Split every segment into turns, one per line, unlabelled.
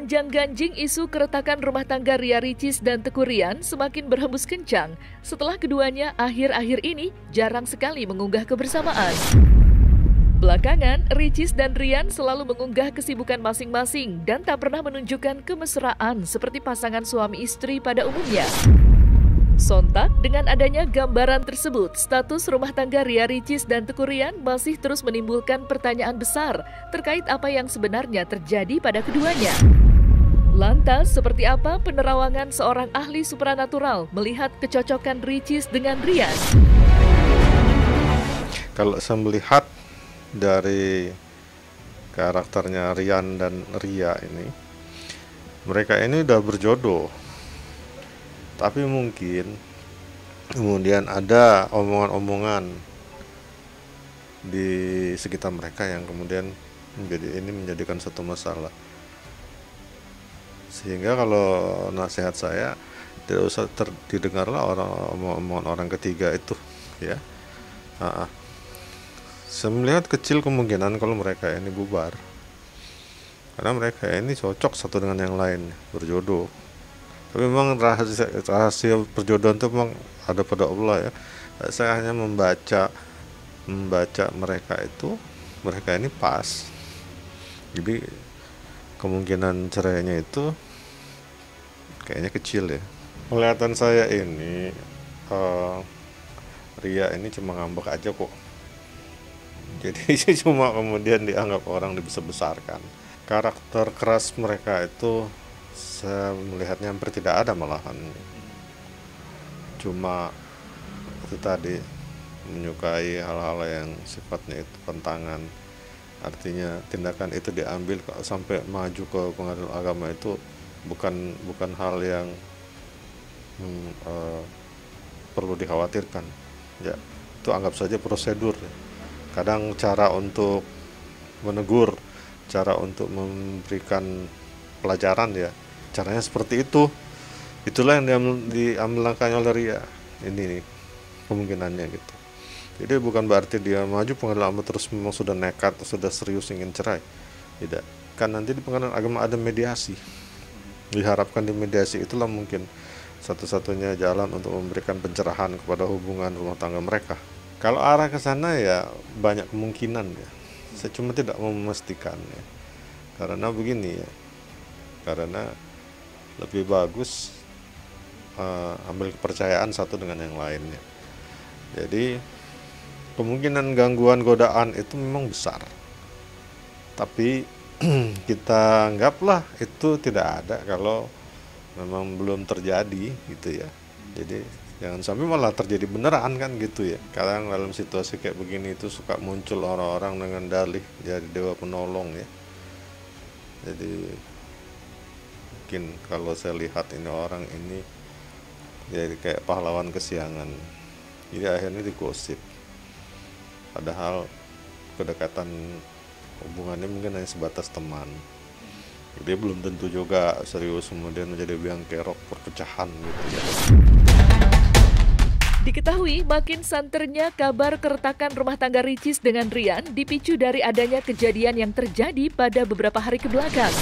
Gonjang-ganjing isu keretakan rumah tangga Ria Ricis dan Teuku Ryan semakin berhembus kencang setelah keduanya akhir-akhir ini jarang sekali mengunggah kebersamaan. Belakangan, Ricis dan Ryan selalu mengunggah kesibukan masing-masing dan tak pernah menunjukkan kemesraan seperti pasangan suami istri pada umumnya. Sontak dengan adanya gambaran tersebut, status rumah tangga Ria Ricis dan Teuku Ryan masih terus menimbulkan pertanyaan besar terkait apa yang sebenarnya terjadi pada keduanya. Lantas, seperti apa penerawangan seorang ahli supranatural melihat kecocokan Ricis dengan Ryan?
Kalau saya melihat dari karakternya Ryan dan Ria ini, mereka ini udah berjodoh. Tapi mungkin kemudian ada omongan-omongan di sekitar mereka yang kemudian menjadikan satu masalah. Sehingga kalau nasihat saya, tidak usah didengarlah omongan orang ketiga itu, ya. Saya melihat kecil kemungkinan kalau mereka ini bubar, karena mereka ini cocok satu dengan yang lain, berjodoh. Tapi memang rahasia perjodohan itu memang ada pada Allah, ya. Saya hanya membaca mereka ini pas. Jadi kemungkinan cerainya itu kayaknya kecil, ya. Kelihatan saya ini Ria ini cuma ngambek aja kok. Jadi cuma kemudian dianggap orang dibesar-besarkan. Karakter keras mereka itu saya melihatnya hampir tidak ada malahan. Cuma itu tadi, menyukai hal-hal yang sifatnya itu pantangan. Artinya tindakan itu diambil sampai maju ke pengadilan agama itu bukan hal yang perlu dikhawatirkan. Ya, itu anggap saja prosedur. Kadang cara untuk menegur, cara untuk memberikan pelajaran, ya, caranya seperti itu. Itulah yang diambil langkahnya oleh Ria ini nih, kemungkinannya gitu. Jadi bukan berarti dia maju pengadilan agama terus memang sudah nekat, sudah serius ingin cerai. Tidak, kan nanti di pengadilan agama ada mediasi. Diharapkan di mediasi itulah mungkin satu-satunya jalan untuk memberikan pencerahan kepada hubungan rumah tangga mereka. Kalau arah ke sana, ya banyak kemungkinan, ya. Saya cuma tidak mau memastikan, ya. Karena begini, ya. Karena lebih bagus ambil kepercayaan satu dengan yang lainnya. Jadi kemungkinan gangguan godaan itu memang besar, tapi kita anggaplah itu tidak ada kalau memang belum terjadi, gitu ya. Jadi jangan sampai malah terjadi beneran, kan gitu ya. Kadang dalam situasi kayak begini itu suka muncul orang-orang dengan dalih jadi dewa penolong, ya. Jadi mungkin kalau saya lihat ini orang ini jadi kayak pahlawan kesiangan, jadi akhirnya digosip, padahal kedekatan hubungannya mungkin hanya sebatas teman. Dia belum tentu juga serius kemudian menjadi biang kerok perpecahan, gitu ya.
Diketahui makin santernya kabar keretakan rumah tangga Ricis dengan Ryan dipicu dari adanya kejadian yang terjadi pada beberapa hari kebelakang.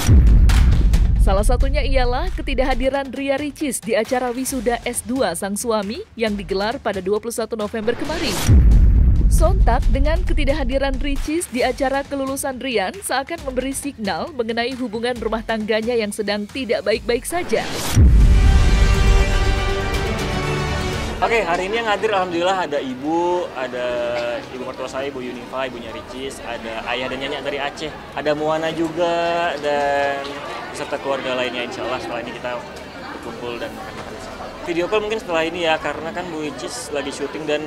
Salah satunya ialah ketidakhadiran Ria Ricis di acara wisuda S2 sang suami yang digelar pada 21 November kemarin. Sontak dengan ketidakhadiran Ricis di acara kelulusan Ryan seakan memberi signal mengenai hubungan rumah tangganya yang sedang tidak baik-baik saja.
Oke, hari ini yang hadir alhamdulillah ada ibu mertua saya, Ibu Yunifa, ibunya Ricis, ada ayah dan nyanyi dari Aceh, ada Moana juga, dan beserta keluarga lainnya. Insya Allah setelah ini kita berkumpul dan makan-makan bersama. Video call mungkin setelah ini, ya, karena kan Bu Ricis lagi syuting dan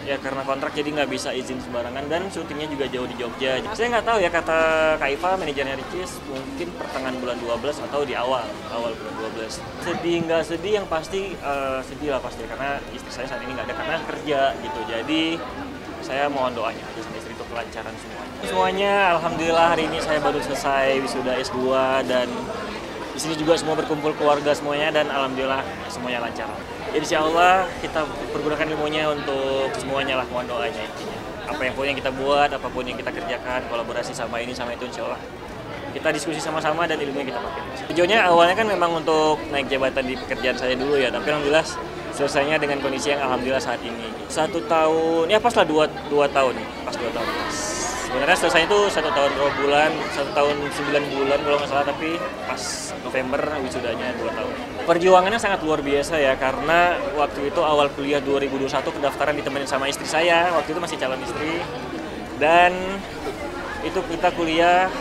ya karena kontrak jadi nggak bisa izin sembarangan dan syutingnya juga jauh di Jogja. Saya nggak tahu, ya, kata Kak Iva, manajernya Ricis, mungkin pertengahan bulan 12 atau di awal bulan 12. Sedih nggak sedih, yang pasti sedih lah pasti, karena istri saya saat ini nggak ada karena kerja gitu. Jadi saya mohon doanya aja sama istri untuk kelancaran semuanya. Alhamdulillah hari ini saya baru selesai wisuda S2 dan di sini juga semua berkumpul keluarga semuanya dan alhamdulillah semuanya lancar. Insya Allah kita pergunakan ilmunya untuk semuanya lah, mohon doanya intinya. Apa yang pun yang kita buat, apapun yang kita kerjakan, kolaborasi sama ini sama itu, insya Allah kita diskusi sama-sama dan ilmunya kita pakai. Tujuannya awalnya kan memang untuk naik jabatan di pekerjaan saya dulu ya, tapi alhamdulillah selesainya dengan kondisi yang alhamdulillah saat ini. 1 tahun, ya pas lah 2 tahun, pas 2 tahun. Sebenarnya selesai itu 1 tahun 2 bulan, 1 tahun 9 bulan kalau nggak salah, tapi pas November wisudanya 2 tahun. Perjuangannya sangat luar biasa ya, karena waktu itu awal kuliah 2021 pendaftaran ditemenin sama istri saya, waktu itu masih calon istri. Dan itu kita kuliah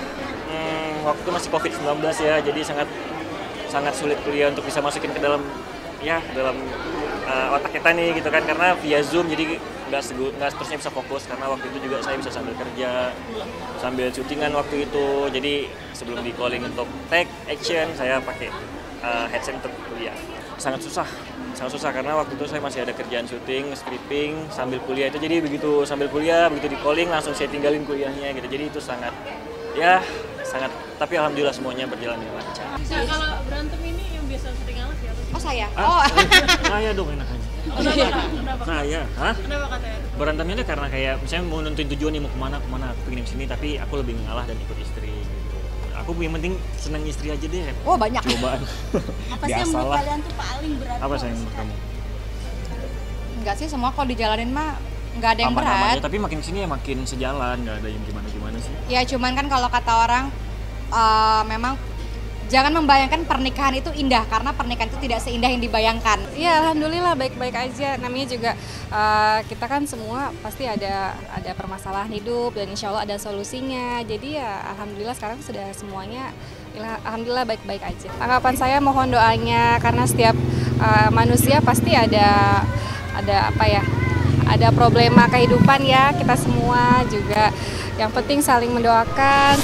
waktu itu masih COVID-19 ya, jadi sangat sulit kuliah untuk bisa masukin ke dalam otak kita nih gitu kan, karena via Zoom jadi nggak seterusnya bisa fokus, karena waktu itu juga saya bisa sambil kerja, sambil syutingan waktu itu. Jadi sebelum di calling untuk take action saya pakai headset untuk kuliah. Sangat susah karena waktu itu saya masih ada kerjaan syuting, scripting sambil kuliah itu, jadi begitu sambil kuliah begitu di calling langsung saya tinggalin kuliahnya gitu. Jadi itu sangat, tapi alhamdulillah semuanya berjalan dengan lancar.
Nah, kalau berantem ini yang biasa sering ngalah siapa?
Oh saya?
Saya dong enaknya.
Kenapa?
Saya, hah?
Kenapa katanya?
Berantemnya itu karena kayak misalnya mau nentuin tujuan nih, mau kemana, aku pengen kesini, tapi aku lebih ngalah dan ikut istri gitu. Aku yang penting senang istri aja deh.
Oh banyak.
Cobaan.
Apa sih yang menurut kalian tuh paling berat?
Apa sih yang menurut kamu?
Enggak sih, semua kalau dijalanin mah nggak ada yang
Aman-aman
berat.
aja, tapi makin sini ya makin sejalan, nggak ada yang gimana-gimana sih.
Ya cuman kan kalau kata orang memang jangan membayangkan pernikahan itu indah, karena pernikahan itu tidak seindah yang dibayangkan.
Iya, alhamdulillah baik-baik aja. Namanya juga kita kan semua pasti ada permasalahan hidup dan insya Allah ada solusinya. Jadi ya alhamdulillah sekarang sudah semuanya alhamdulillah baik-baik aja. Tanggapan saya mohon doanya, karena setiap manusia pasti ada apa ya? Ada problema kehidupan ya, kita semua juga. Yang penting saling mendoakan.